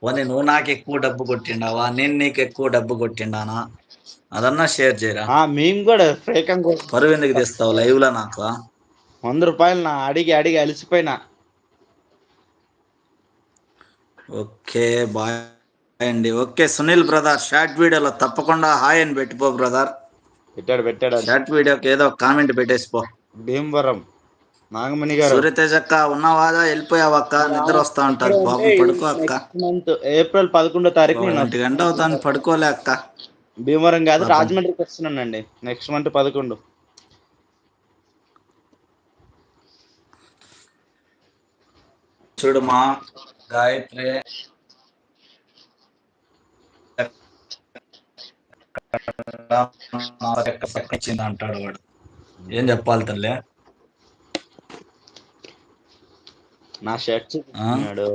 పోనీ నువ్వు నాకు ఎక్కువ డబ్బు కొట్టిండావా, నేను నీకు ఎక్కువ డబ్బు కొట్టిండానా, అదన్నా షేర్ చేయరా. మేము కూడా ఫ్రేకం పరువు ఎందుకు తీస్తావు లైవ్ లో నాకు? 100 రూపాయలు నా అడిగి అడిగి అలిసిపోయినా. ఓకే బాయ్ అండి. ఓకే సునీల్ బ్రదర్, షార్ట్ వీడియోలో తప్పకుండా హాయ్ అని పెట్టిపో బ్రదర్. పెట్టాడు షార్ట్ వీడియోకి ఏదో కామెంట్ పెట్టేసిపో. భీమవరం నాగమణి గారు. సూర్యతేజ్ అక్క ఉన్నావా, వెళ్ళిపోయావు అక్క? నిద్ర వస్తా ఉంటది పాపం, పడుకో అక్క. నెక్స్ట్ మంత్ ఏప్రిల్ 11వ తారీఖు 1 గంట అవుతాను, పడుకోలే అక్క. భీమవరం కాదు, పాపం. రాజమండ్రికి వస్తున్నానండి నెక్స్ట్ మంత్ 11. చూడుమా గాయత్రి ఇచ్చింది అంటాడు వాడు. ఏం చెప్పాలి తల్లి? నా షర్ట్ చూపిస్తున్నాడు.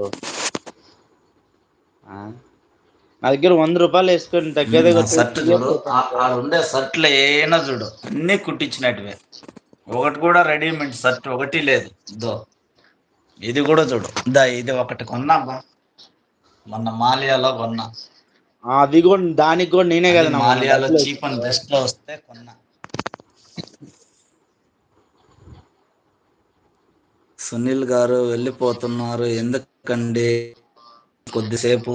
నా దగ్గర 100 రూపాయలు వేసుకొని దగ్గర షర్ట్ చూడు, ఉండే షర్ట్లు ఏనా చూడు, అన్ని కుట్టించినట్టువే. ఒకటి కూడా రెడీమేడ్ షర్ట్ ఒకటి లేదు. దో ఇది కూడా చూడు, ఇది ఒకటి కొన్నాబా, మొన్న మాలియాలో కొన్నా. అది కూడా దానికి కూడా నేనే కదా మాలియాలో చీప్ అండ్ బెస్ట్ లో వస్తే కొన్నా. సునీల్ గారు వెళ్ళిపోతున్నారు ఎందుకండి? కొద్దిసేపు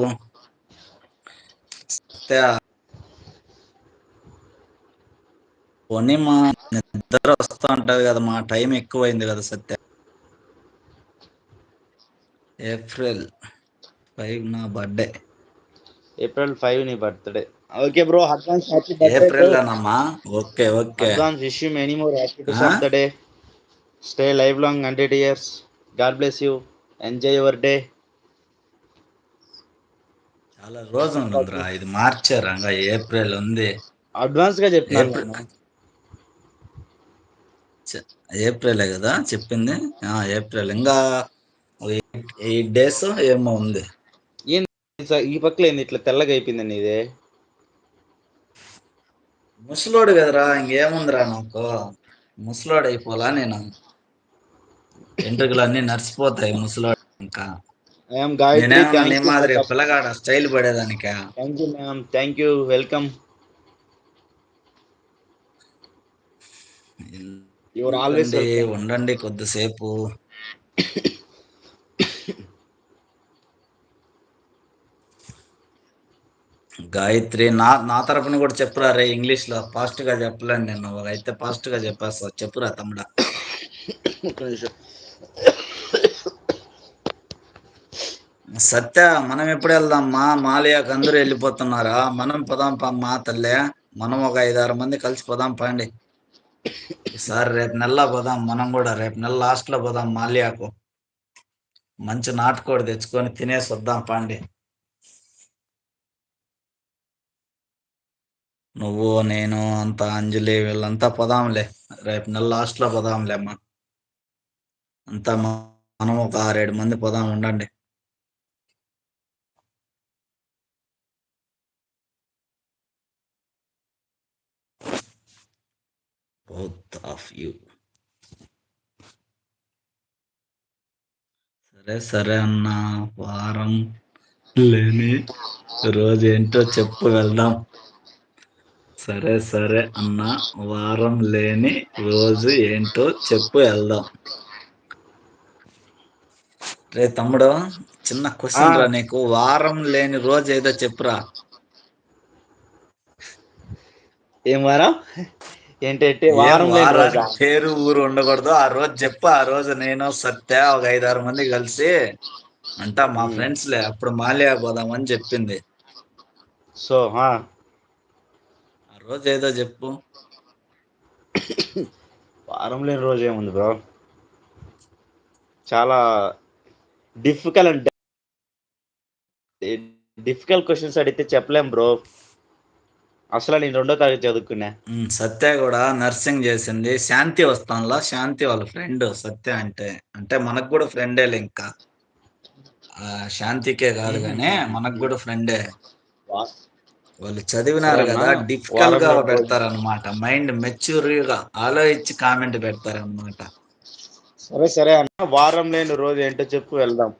పోనీ మా నిద్ర వస్తూ ఉంటది కదా, మా టైం ఎక్కువైంది కదా సత్య. ఏప్రిల్ 5 నా బర్త్డే. ఏప్రిల్ 5 నీ birthday. Okay bro, advance happy birthday bro. April లోనమ్మా. Okay advance wish you many more happies of the day. Stay life long 100 years. God bless you. Enjoy your day. చాలా రోజులు ఉందిరా, ఇది మార్చారా? April ఉంది. Advance గా చెప్తున్నాను. ఏప్రిలే కదా చెప్పింది. ఏప్రిల్ ఇంకా 8 days ఏమో ఉంది. ఈ పక్కల ఏంది ఇట్లా తెల్లగా అయిపోయిందండి ఇది? ముసలోడు కదరా, ఇంకేముందిరా నాకు. ముసలోడు అయిపోలా నేను? ఎంట్రుకలు అన్ని నడిచిపోతాయి ముసలోడు. ఇంకా నేనేమన్నా నీ మాదిరి పిల్లగాడ స్టైల్ పడేదానికా? Thank you, welcome. ఉండండి కొద్దిసేపు. గాయత్రి నా తరపున కూడా చెప్పురా రే, ఇంగ్లీష్ లో ఫాస్ట్ గా చెప్పలేను నేను, అయితే ఫాస్ట్ గా చెప్పేస్తా. చెప్పురా తమ్ముడా. సత్య, మనం ఎప్పుడు వెళ్దాం మా మాలియాకి? అందరూ వెళ్ళిపోతున్నారా? మనం పోదాం మా తల్లే. మనం ఒక 5-6 మంది కలిసి పోదాం పండి. ఈసారి రేపు నెలలో పోదాం. మనం కూడా రేపు నెల లాస్ట్ లో పోదాం మాలియాకు. మంచి నాటుకోడి తెచ్చుకొని తినేసి వద్దాం పండి. నువ్వు నేను అంతా అంజలి వీళ్ళంతా పోదాంలే. రేపు నెల లాస్ట్ లో పోదాంలే అమ్మా. అంతా మనం ఒక 6-7 మంది పోదాం. ఉండండి. Both of you. సరే అన్న, వారం లేని రోజు ఏంటో చెప్పు వెళ్దాం. సరే అన్న, వారం లేని రోజు ఏంటో చెప్పు వెళ్దాం. రే తమ్ముడు, చిన్న క్వశ్చన్ రా నీకు. వారం లేని రోజు ఏదో చెప్పురా. ఏం వారం? ఏంటంటే వారానికి పేరు ఊరు ఉండకూడదు. ఆ రోజు చెప్పు. ఆ రోజు నేను సత్య ఒక 5-6 మంది కలిసి అంటా మా ఫ్రెండ్స్ లే, అప్పుడు మాలియా పోదామని చెప్పింది. సో ఆ రోజు ఏదో చెప్పు. వారం లేని రోజు ఏముంది బ్రో? చాలా డిఫికల్ట్ క్వశ్చన్స్ అడిగితే చెప్పలేం బ్రో. అసలు నేను 2వ తరగతి చదువుకున్నా. సత్య కూడా నర్సింగ్ చేసింది. శాంతి వస్తానులా, శాంతి వాళ్ళ ఫ్రెండ్ సత్య అంటే మనకు కూడా ఫ్రెండేలే. ఇంకా శాంతికే కాదు కానీ మనకు కూడా ఫ్రెండే. వాళ్ళు చదివినారు కదా, డిఫికల్ట్ గా పెడతారనమాట. మైండ్ మెచ్యూర్గా ఆలోచించి కామెంట్ పెడతారనమాట. సరే అన్న, వారం లేని రోజు ఏంటో చెప్పు వెళ్దాం.